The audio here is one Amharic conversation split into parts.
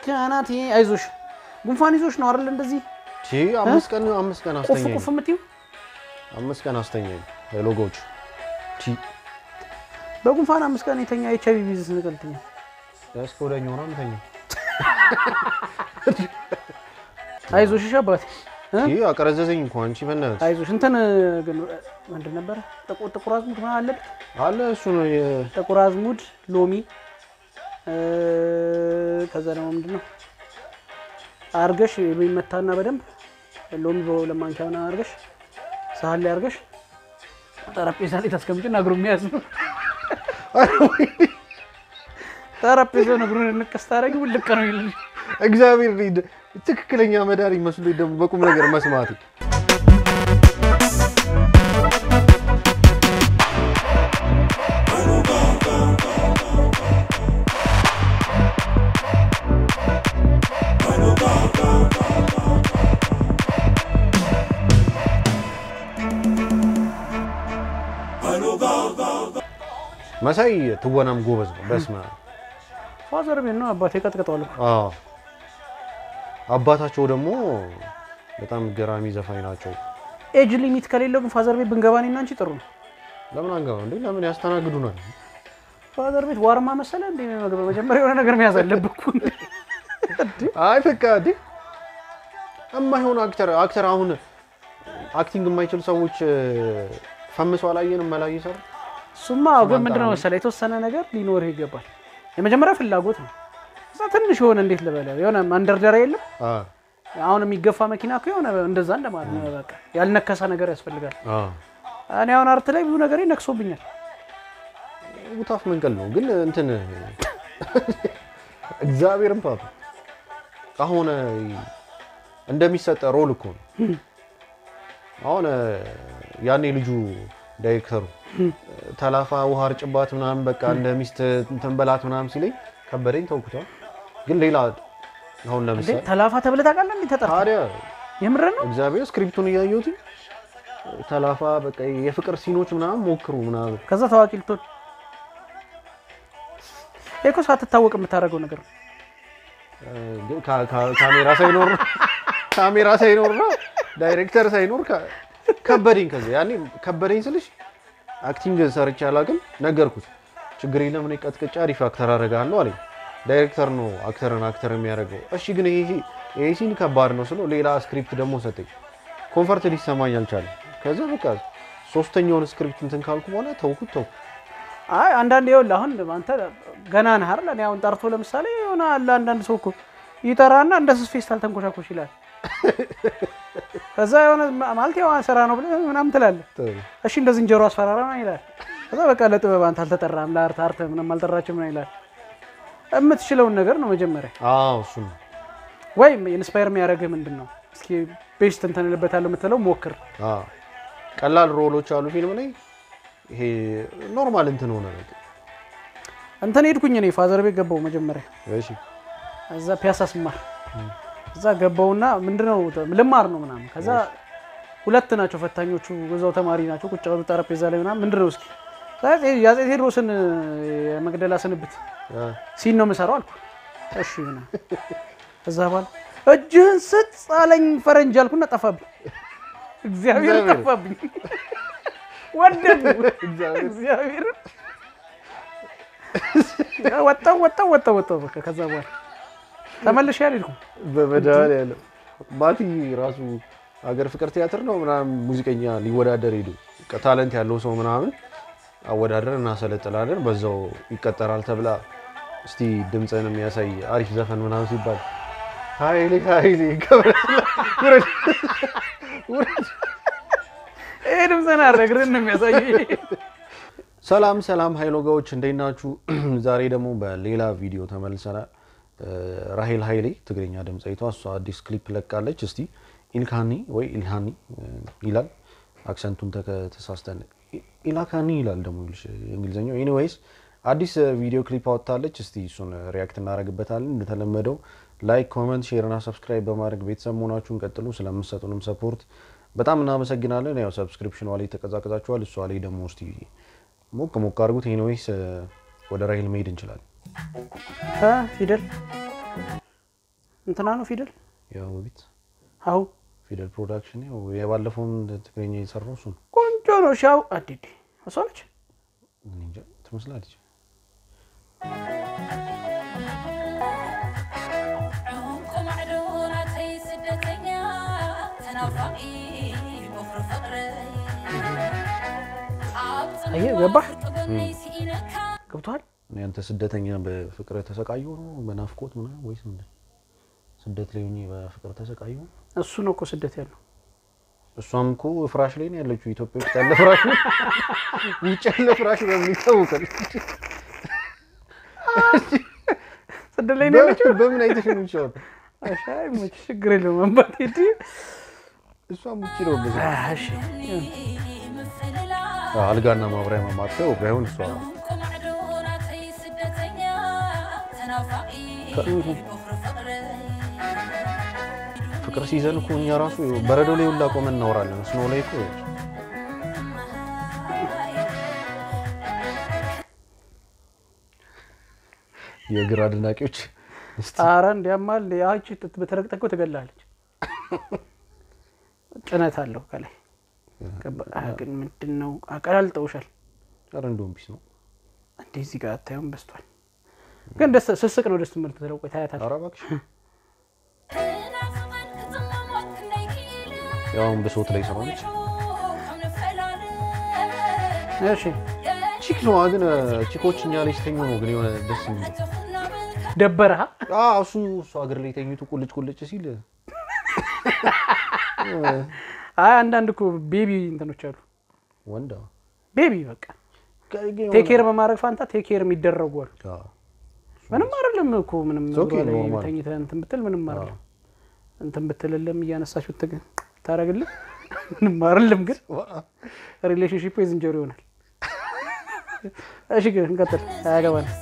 ካናቲ አይዞሽ ጉንፋን ይዞሽ ነው አይደል እንደዚህ አምስት ቀን አስተኛኝ ቁፍ ምትዩ 5 ቀን አስተኛኝ ሎጎች በጉንፋን 5 ቀን የተኛ ኤችአይቪ ቢዝነስ ንቀልጥኛ ያስቆደኝ ሆነ ምተኛ አይዞሽ ሻባት አቀረዘዘኝ እንኳን አንቺ በእናትሽ አይዞሽ እንትን ግን ምንድን ነበር ጥቁር አዝሙድ ማለት አለበት አለ እሱ ነው ጥቁር አዝሙድ ሎሚ ከዛ ደግሞ ምንድነው አርገሽ በሚመታና በደንብ ሎሚ ለማንኪያውና አርገሽ ሳህን ላይ አርገሽ ጠረጴዛ ላይ ታስቀምጪና እግሩን የሚያዝ ነው ጠረጴዛው እግሩን እንቀስታረጊው ልቅ ነው ይልኝ እግዚአብሔር ይድ ትክክለኛ መዳሪ መስሎኝ ደግሞ በቁም ነገር መስማት መሳይ ትወናም ጎበዝ ነው በስማ ፋዘር ቤት ነው አባቴ ቀጥቀጣው አባታቸው ደግሞ በጣም ገራሚ ዘፋኝ ናቸው ኤጅ ሊሚት ከሌለው ግን ፋዘር ቤት ብንገባኔና አንቺ ጥሩ ነው ለምን አንገባው እንዴ ለምን ያስተናግዱናል ፋዘር ቤት ዋርማ መሰለ እንዴ መገበ መጀመሪያ የሆነ ነገር የሚያዘለብኩ አይ ፈካ እንዴ እማይሆን አክተር አሁን አክቲንግ የማይችል ሰዎች ፈምሰው አላየንም መላይ ይሰራ ሱማ ግን ምንድነው መሰለ የተወሰነ ነገር ሊኖር ይገባል የመጀመሪያ ፍላጎት ነው እዛ ትንሽ ሆነ እንዴት ለበለ የሆነ ማንደርደራ የለም አሁን የሚገፋ መኪና እኮ የሆነ እንደዛ እንደማለት ነው በቃ ያልነከሰ ነገር ያስፈልጋል እኔ አሁን አርት ላይ ብዙ ነገር ይነክሶብኛል ውታፍ መንቀል ነው ግን እንትን እግዚአብሔርን ፓፓ አሁን እንደሚሰጠ ሮል እኮ ነው አሁን ያኔ ልጁ ዳይሬክተሩ ተላፋ ውሃር ጭባት ምናምን በቃ እንደሚስት ተንበላት ምናምን ሲለኝ ከበደኝ ተውኩት ግን ሌላ አሁን ለምሳሌ ተላፋ ተብለ ታውቃለህ እንዴ ተጠራ ታዲያ የምር ነው እግዚአብሔር ስክሪፕቱን ያያዩት ተላፋ በቃ የፍቅር ሲኖች ምናምን ሞክሩ ምናምን ከዛ ታዋቂ ልትሆን እኮ ሳትታወቅ የምታደርገው ነገር ግን ካሜራ ሳይኖር ነው ዳይሬክተር ሳይኖር ከበደኝ ከዛ ያኔ ከበደኝ ስልሽ አክቲንግ ሰርቻ አላውቅም ነገርኩት ችግር የለም እኔ ቀጥቅጫ ሪፋክተር አደርጋለሁ አለኝ ዳይሬክተር ነው አክተር የሚያደርገው እሺ ግን ይሄ ሲን ከባድ ነው ስለው ሌላ ስክሪፕት ደግሞ ሰጠኝ ኮንፈርት ሊሰማኝ አልቻለም ከዛ በቃ ሶስተኛውን ስክሪፕት እንትን ካልኩ በኋላ ተውኩት አይ አንዳንዴ ይኸውልህ አሁን አንተ ገና ነህ አይደል እኔ አሁን ጠርቶ ለምሳሌ የሆነ አለ አንዳንድ ሰው እኮ ይጠራና እንደ ፌስታል ተንኮሻኮሽ ይላል ከዛ የሆነ ማለት ያው ሰራ ነው ብለህ ምናምን ትላለህ እሺ እንደ ዝንጀሮ አስፈራራና ይላል ከዛ በቃ ለጥበብ አንተ አልተጠራም ለአርት ምንም አልጠራችም ነው ይላል እምትችለውን ነገር ነው መጀመሪያ እሱ ነው ወይ ኢንስፓየር የሚያደርግህ ምንድነው እስኪ ቤስት እንተንልበታለሁ የምትለው ሞክር ቀላል ሮሎች አሉ ፊልም ላይ ይሄ ኖርማል እንትን ሆነ ነው እንትን ሄድኩኝ እኔ ፋዘር ቤት ገባው መጀመሪያ እሺ እዛ ፒያሳ ስማር እዛ ገባውና ምንድነው ልማር ነው ምናምን ከዛ ሁለት ናቸው ፈታኞቹ ወዛው ተማሪ ናቸው ቁጭ ብለው ጠረጴዛ ላይ ምናምን ምንድነው እስኪ ያጼ ቴዎድሮስን የመግደላ ስንብት ሲን ነው መሰራው አልኩ እሺ ምናምን እዛ ባል እጅህን ስጥ አለኝ ፈረንጅ አልኩና ጠፋብኝ እግዚአብሔር ጠፋብኝ ወደዱ እግዚአብሔር ወጣው በቃ ከዛ በኋላ ተመልሼ አልሄድኩም በመዳል ያለው ማቲ ራሱ ሀገር ፍቅር ቲያትር ነው ምናምን ሙዚቀኛ ሊወዳደር ሄዱ ታለንት ያለው ሰው ምናምን አወዳደርና ሰለጥላለን በዛው ይቀጠራል ተብላ እስቲ ድምጽንም ያሳይ አሪፍ ዘፈን ምናምን ሲባል ሃይሊ ድምጽና ረግረን ነው የሚያሳይ ሰላም ሃይሎጋዎች እንደናችሁ ዛሬ ደግሞ በሌላ ቪዲዮ ተመልሰናል ራሄል ሃይሌ ትግርኛ ድምጻይቷ እሷ አዲስ ክሊፕ ለቃለች እስቲ ኢልካኒ ወይ ኢልሃኒ ይላል አክሰንቱን ተሳስተን ኢላካኒ ይላል ደግሞ እንግሊዘኛው ኤኒዌይስ አዲስ ቪዲዮ ክሊፕ አወጣለች እስቲ እሱን ሪአክት እናደርግበታለን እንደተለመደው ላይክ ኮሜንት ሼር እና ሰብስክራይብ በማድረግ ቤተሰብ መሆናችሁን ቀጥሉ ስለምትሰጡንም ሰፖርት በጣም እናመሰግናለን ያው ሰብስክሪፕሽኑ ላይ ተቀዛቀዛችኋል እሱ ላይ ደግሞ እስቲ ሞቅ አድርጉት ኤኒዌይስ ወደ ራሄል መሄድ እንችላለን ፊደል እንትና ነው ፊደል ያው ቢት አው ፊደል ፕሮዳክሽን ነው የባለፈውን ትግረኛ የሰራው እሱ ቆንጆ ነው ሻው አዲዲ አሰለች እንጃ ትመስላለች አየ ገባህ ገብቷል አንተ ስደተኛ በፍቅር ተሰቃዩ ነው በናፍቆት ምናምን ወይስ ምን ስደት ላይ ሆኜ በፍቅር ተሰቃዩ እሱ ነው እኮ ስደት ያለው እሷም እኮ ፍራሽ ላይ ነው ያለችው ኢትዮጵያ ውስጥ ያለ ፍራሽ ውጭ ያለ ፍራሽ ነው የሚታወቀው ስደት ላይ ነው ያለችው በምን አይተሽው ይችላል አሻይ ምን ችግር የለውም አባቴ እሷም ውጭ ነው በዛ እሺ አልጋና ማብሪያ ማማጥተው ባይሆን እሷ ፍቅር ሲዘን እኮ እኛ ራሱ በረዶ ላይ ሁላ ቆመን እናወራለን ስኖ ላይ እኮ የግራ አድናቂዎች ኧረ እንዲያማል ያቺ በተረግጠው ተገላለች ጭነት አለው ከላይ ግን ምንድነው አቀላልጠውሻል ኧረ እንደውም ቢስ ነው እንደዚህ ጋር ታየም በስቷል ግን ደስ ስስቅ ነው ደስ ምርጥ ተለቆ ታያታል ኧረ እባክሽ ያው በሶት ላይ ሰራች እሺ ቺክ ነው ግን ቺኮችኛ ላይ ስተኙ ነው ግን የሆነ ደስ የሚል ደበረሃ እሱ አገር ላይ ተኝቶ ቁልጭ ሲል አንዳንድ እኮ ቤቢ እንትኖች አሉ ወንዳ ቤቢ በቃ ቴኬር በማድረግ ፋንታ ቴኬር የሚደረጉ አሉ ምንም አይደለም እኮ ምንም ተኝተህ እንትን ብትል ምንም አይደለም እንትን ብትልልም እያነሳችሁ ታረግልህ ምንም አይደለም ግን ሪሌሽንሺፕ የዝንጀሮ ይሆናል እሺ ግን እንቀጥል አያገባንም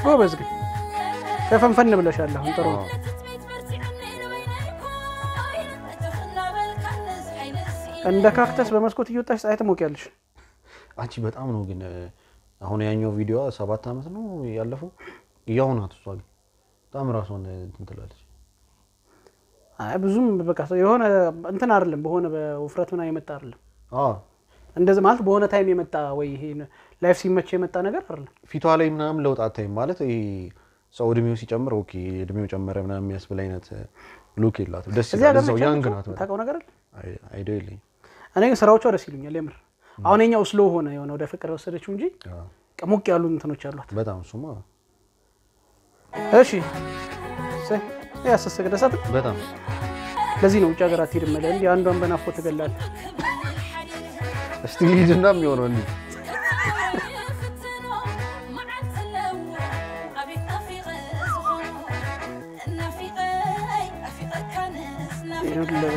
ጎበዝ ግን ከፈንፈን ብለሻል አሁን ጥሩ እንደ ካክተስ በመስኮት እየወጣሽ ፀሐይ ትሞቂያለሽ አንቺ በጣም ነው ግን አሁን ያኛው ቪዲዮ 7 አመት ነው ያለፈው ያውናት እሷ ግን በጣም ራሷን እንትን ትላለች ብዙም በቃ የሆነ እንትን አይደለም በሆነ በውፍረት ምና የመጣ አይደለም እንደዚህ ማለት በሆነ ታይም የመጣ ወይ ይሄ ላይፍ ሲመች የመጣ ነገር አይደለም ፊቷ ላይ ምናምን ለውጥ አታይም ማለት ይሄ ሰው እድሜው ሲጨምር ኦኬ እድሜው ጨመረ ምናምን የሚያስብል አይነት ሉክ የላትም ደስ ይላል ሰው ያንግ ናት ታውቀው ነገር አይደለም እኔ ስራዎቿ ደስ ይሉኛል የምር አሁን የኛው ስሎ ሆነ የሆነ ወደ ፍቅር ወሰደችው እንጂ ቀሞቅ ያሉ እንትኖች አሏት በጣም ሱማ እሺ ያሰሰገ ደሳት በጣም ለዚህ ነው ውጭ ሀገር አትሄድም ማለት እንዴ አንዷን በናፍቆት ተገላል እስቲ ልጅና የሚሆነው እንዴ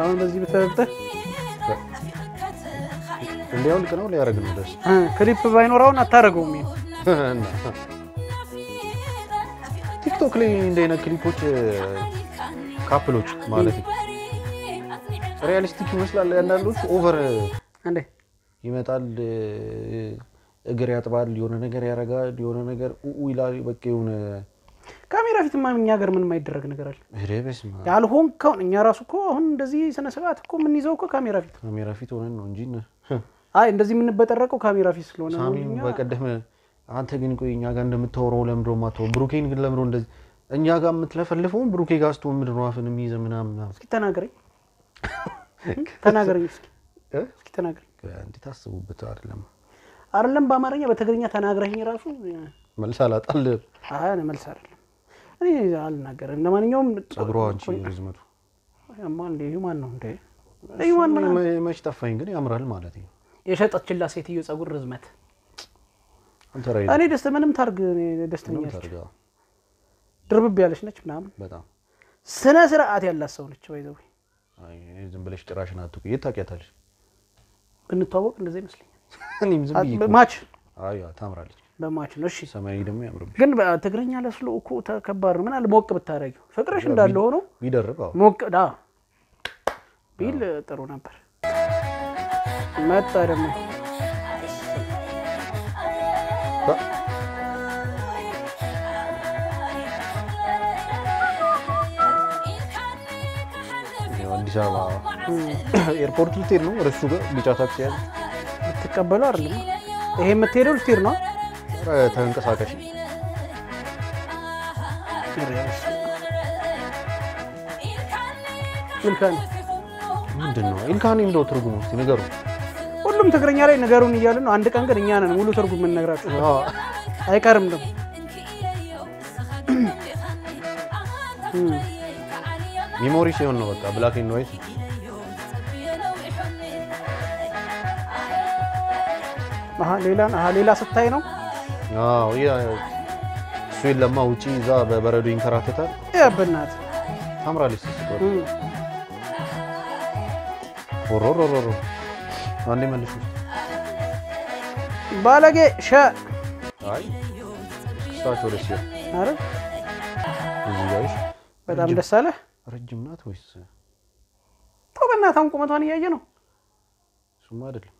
አሁን በዚህ በተረፈ እንዴው ልክ ነው ሊያረግ ነው ደስ ክሊፕ ባይኖራውን አታረገውም ቲክቶክ ላይ እንደነ ክሊፖች ካፕሎች ማለት ሪያሊስቲክ ይመስላል ያንዳንዶች ኦቨር እንዴ ይመጣል እግር ያጥባል የሆነ ነገር ያረጋል የሆነ ነገር ይላል በቃ የሆነ ካሜራ ፊትማ እኛ ሀገር ምን ማይደረግ ነገር አለ እሬበስማ ያልሆንከው እኛ ራሱ እኮ አሁን እንደዚህ ስነ ስርዓት እኮ ምን ይዘው እኮ ካሜራ ፊት ሆነን ነው እንጂ አይ እንደዚህ ምን በተረቀው ካሜራ ፊት ስለሆነ ነው ሳሚን በቀደም አንተ ግን ቆይ እኛ ጋር እንደምታወራው ለምድሮ ማተው ብሩኬን ግን ለምድሮ እንደዚህ እኛ ጋር የምትለፈልፈው ብሩኬ ጋር ስቶ ምድሮ አፍን የሚይዘ ምናምን እስኪ ተናገረኝ እስኪ ተናገረኝ እንዴ ታስቡበት አይደለም በአማርኛ በትግርኛ ተናግረኝ ራሱ መልስ አላጣል አይ መልስ አይደለም እኔ አልናገርም ለማንኛውም ጸጉሯ አንቺ ርዝመቱ ያማል እንዴ ማን ነው እንዴ አይዋን መች ጠፋኝ ግን ያምራል ማለት ነው የሸጠችላ ሴትዮ ጸጉር ርዝመት አንተ ራይ እኔ ደስ ምንም ታርግ እኔ ደስተኛ ነኝ ድርብብ ያለች ነች ምናምን በጣም ስነ ስርዓት ያላት ሰው ነች ወይዘው አይ ዝም ብለሽ ጭራሽና አትቁ የታውቂያታለሽ ብንተዋወቅ እንደዚህ ይመስለኛል እኔም ዝም ብዬ ማች አይ ታምራለች በማች ነው እሺ ሰማይ ደግሞ ያምርብሽ ግን በትግረኛ ለስሎ እኮ ተከባር ነው ምን አለ ሞቅ ብታረጊው ፍቅርሽ እንዳለ ሆኖ ቢደርባው ሞቅ ቢል ጥሩ ነበር መጣ ደግሞ አዲስ አበባ ኤርፖርት ልትሄድ ነው ወደ እሱ ጋር ቢጫ ታክሲ ያለ ልትቀበለው አይደለም ይሄ የምትሄደው ልትሄድ ነው ተንቀሳቃሽ ኢልካኒ ምንድን ነው ኢልካኒ እንደው ትርጉሙ እስቲ ንገሩ ሁሉም ትግርኛ ላይ ነገሩን እያለ ነው አንድ ቀን ግን እኛ ነን ሙሉ ትርጉም ምን ነግራችሁ አይቀርም ደግሞ ሚሞሪ ሲሆን ነው በቃ ብላክ ኤንድ ዋይት ሌላ ስታይ ነው እሱ የለማ ውጪ እዛ በበረዶ ይንከራተታል ያበናት ታምራለች ኦሮሮሮሮ አንዴ መልሱ ባለጌ ሸ አይ ስታቸው ደስ ይላል አረ እዚህ ጋርሽ በጣም ደስ አለ ረጅም ናት ወይስ ተበናታን ቁመቷን እያየ ነው እሱማ አይደለም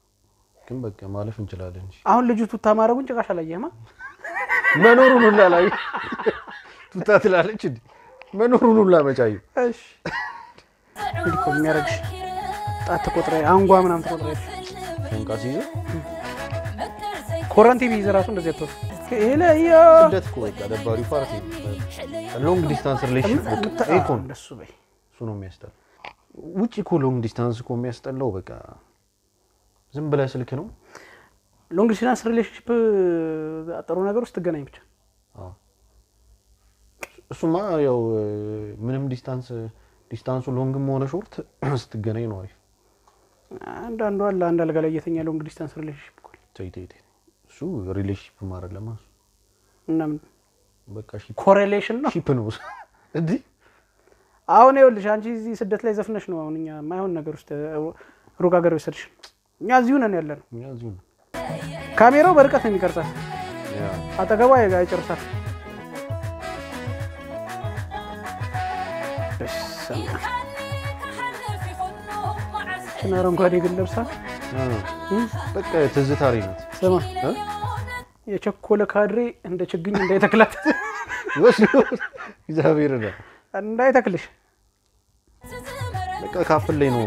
ግን በቃ ማለፍ እንችላለን እሺ አሁን ልጅቱ ታማረጉን ጭቃሽ አላየህማ መኖሩን ሁላ ላይ ቱታ ትላለች እንዴ መኖሩን ሁላ መጫዩ እሺ እንዲኮ የሚያረግሽ ጣት ቆጥሬ አንጓ ምናምን ተቆጥሬ እንቃሲ ኮረንቲ ቢዝ ራሱ እንደዚህ አጥቶ ኢለያ እንደት እኮ በቃ ደባሪው ፓርቲ ሎንግ ዲስታንስ ሪሌሽን ኢኮን እንደሱ በይ እሱ ነው የሚያስጠላው ውጪ እኮ ሎንግ ዲስታንስ እኮ የሚያስጠላው በቃ ዝም ብለህ ስልክ ነው ሎንግ ዲስታንስ ሪሌሽንሺፕ አጥሩ ነገር ውስጥ ትገናኝ ብቻ አዎ እሱማ ያው ምንም ዲስታንሱ ሎንግም ሆነ ሾርት ስትገናኝ ነው አሪፍ አንዳንዱ አለ አንድ አልጋ ላይ የተኛ ሎንግ ዲስታንስ ሪሌሽንሺፕ እኮ ተይ እሱ ሪሌሽንሺፕ ማለት ለማስ እና ምን በቃ ኮሬሌሽን ነው ሺፕ ነው እንዴ አሁን ይኸውልሽ አንቺ እዚህ ስደት ላይ ዘፍነሽ ነው አሁን እኛ ማይሆን ነገር ውስጥ ሩቅ ሀገር ወሰድሽ እኛ እዚሁ ነን ያለነው እኛ እዚሁ ነን ካሜራው በርቀት ነው የሚቀርጻት አጠገቧ አይጨርሳት አረንጓዴ ግን ለብሳ በቃ ትዝታሪ ናት ስማ የቸኮለ ካድሬ እንደ ችግኝ እንዳይተክላት እግዚአብሔር ነው እንዳይተክልሽ በቃ ካፍል ላይ ነው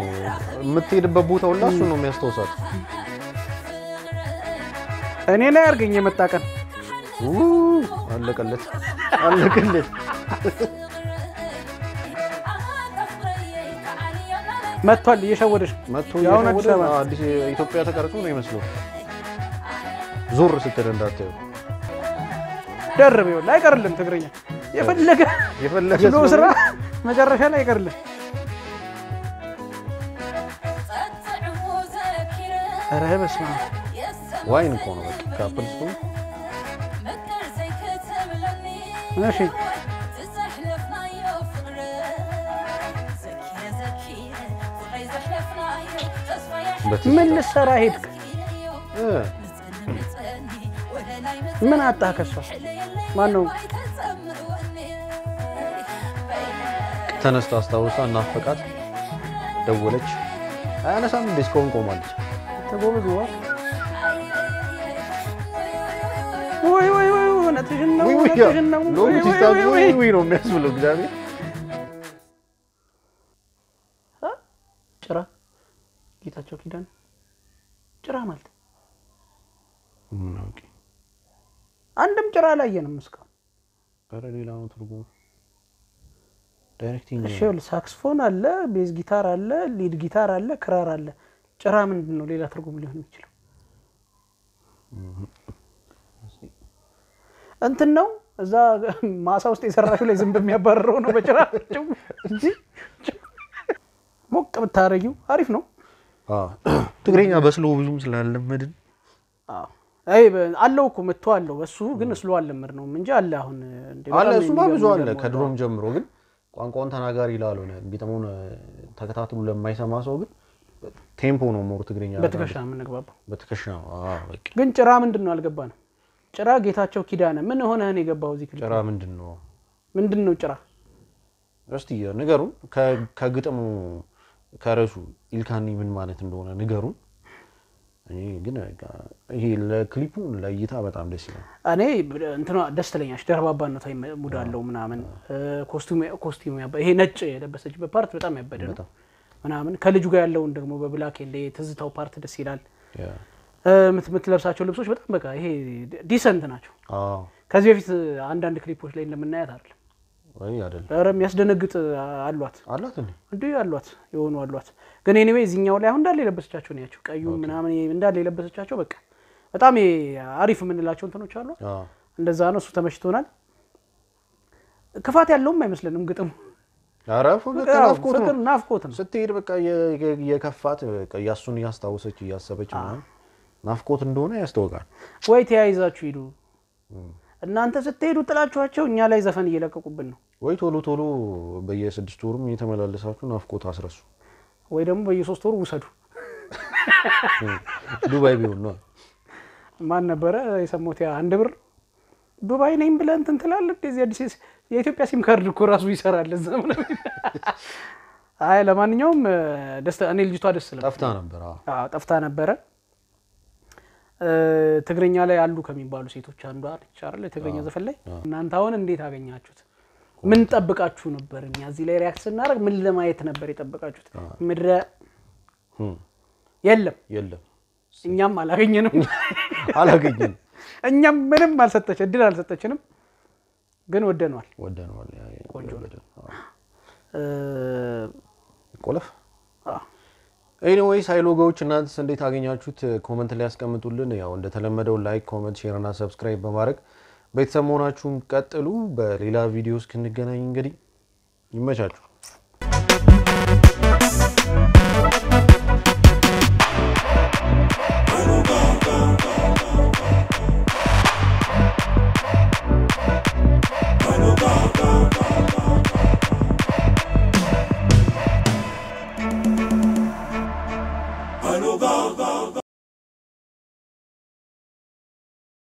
የምትሄድበት ቦታ ሁላ እሱ ነው የሚያስተውሳት እኔ ላይ አርገኝ የመጣቀን አለቀለት መጥቷል እየሸወደሽ ያው አዲስ ኢትዮጵያ ተቀርጾ ነው ይመስለው ዞር ስትል እንዳታዩ ደርብ ይወል አይቀርልም ትግርኛ የፈለገ ነው ስራ መጨረሻ ላይ አይቀርልም አረ በስማ ዋይን እኮ ነው በቃ ካፕልስ ነው እሺ ምን ልሰራ ሄድክ ምን አጣከሷ ማነው ተነስታ አስታውሳ እናፈቃት ደወለች አያነሳም ዲስኮን ቆማለች ተጎብዙ ወይ ነትሽን ነው ሎንግ ዲስታንስ ወይ ነው የሚያስብለው እግዚአብሔር ጭራ ጌታቸው ኪዳን ጭራ ማለት ኦኬ አንድም ጭራ ላይ የለም እስካሁን አረ ሌላ ነው ትርጉሙ ዳይሬክቲንግ እሺ ሳክስፎን አለ ቤዝ ጊታር አለ ሊድ ጊታር አለ ክራር አለ ጭራ ምንድነው ሌላ ትርጉም ሊሆን ይችላል እንትን ነው እዛ ማሳ ውስጥ የሰራሽው ላይ ዝም በሚያባረረው ነው በጭራ እንጂ ሞቅ ብታረጊው አሪፍ ነው ትግሬኛ በስሎ ብዙም ስላለመድን አይ አለው እኮ መጥቶ አለው በሱ ግን ስሎ አልለመድ ነው እንጂ አለ አሁን አለ እሱማ ብዙ አለ ከድሮም ጀምሮ ግን ቋንቋውን ተናጋሪ ላልሆነ ግጥሙን ተከታትሎ ለማይሰማ ሰው ግን ቴምፖ ነው ሞር ትግሬኛ በትከሻ ምን ነገባባው በትከሻ በቃ ግን ጭራ ምንድነው አልገባንም ጭራ ጌታቸው ኪዳነ ምን ሆነ እኔ ገባው እዚህ ጭራ ምንድነው ጭራ እስቲ ንገሩ ከግጥሙ ከረሱ ኢልካኒ ምን ማለት እንደሆነ ንገሩ እኔ ግን ይሄ ለክሊፑ ለእይታ በጣም ደስ ይላል እኔ እንትና ደስ ትለኛሽ ደርባባነቷ ሙድ አለው ምናምን ኮስቲም ይሄ ነጭ የለበሰችበት ፓርት በጣም ያበደ ነው ምናምን ከልጁ ጋር ያለውን ደግሞ በብላክ ኤንድ ትዝታው ፓርት ደስ ይላል ምትለብሳቸው ልብሶች በጣም በቃ ይሄ ዲሰንት ናቸው ከዚህ በፊት አንዳንድ ክሊፖች ላይ እንደምናያት አይደለም ወይ አይደለም ኧረ የሚያስደነግጥ አሏት እንዴ አሏት የሆኑ አሏት ግን ኤኒዌይ እዚህኛው ላይ አሁን እንዳለ የለበሰቻቸው ነው ያቸው ቀዩ ምናምን እንዳለ የለበሰቻቸው በቃ በጣም አሪፍ ምንላቸው እንትኖች አሉ እንደዛ ነው እሱ ተመችቶናል ክፋት ያለውም አይመስልንም ግጥም አራፉ ፍቅር ናፍቆት ነው ስትሄድ በቃ የከፋት በቃ ያሱን ያስታውሰች ያሰበች ነው ናፍቆት እንደሆነ ያስተውቃል ወይ ተያይዛችሁ ሂዱ እናንተ ስትሄዱ ጥላችኋቸው እኛ ላይ ዘፈን እየለቀቁብን ነው ወይ ቶሎ በየ6 ወሩም እየተመላለሳችሁ ናፍቆት አስረሱ ወይ ደግሞ በየ3 ወሩ ውሰዱ ዱባይ ቢሆን ነው ማን ነበር የሰሞት ያ 1 ብር ዱባይ ነኝ ብለን እንትን ትላለህ እዚህ አዲስ የኢትዮጵያ ሲም ካርድ እኮ ራሱ ይሰራል እዛም ነው አይ ለማንኛውም ደስ እኔ ልጅቷ ደስ ይላል ጠፍታ ነበር ትግረኛ ላይ አሉ ከሚባሉ ሴቶች አንዷ ነች አይደል ትግረኛ ዘፈን ላይ እናንተ አሁን እንዴት አገኛችሁት ምን ጠብቃችሁ ነበር እኛ እዚህ ላይ ሪአክት ስናደርግ ምን ለማየት ነበር የጠበቃችሁት ምድረ የለም እኛም አላገኘንም እኛም ምንም እድል አልሰጠችንም ግን ወደነዋል ቆንጆ ቆለፍ ኤኒዌይስ ሃይሎጎዎች እናንተስ እንዴት አገኛችሁት ኮሜንት ላይ ያስቀምጡልን ያው እንደተለመደው ላይክ ኮሜንት ሼር እና ሰብስክራይብ በማድረግ ቤተሰብ መሆናችሁን ቀጥሉ በሌላ ቪዲዮ እስክንገናኝ እንግዲህ ይመቻችሁ Go, go.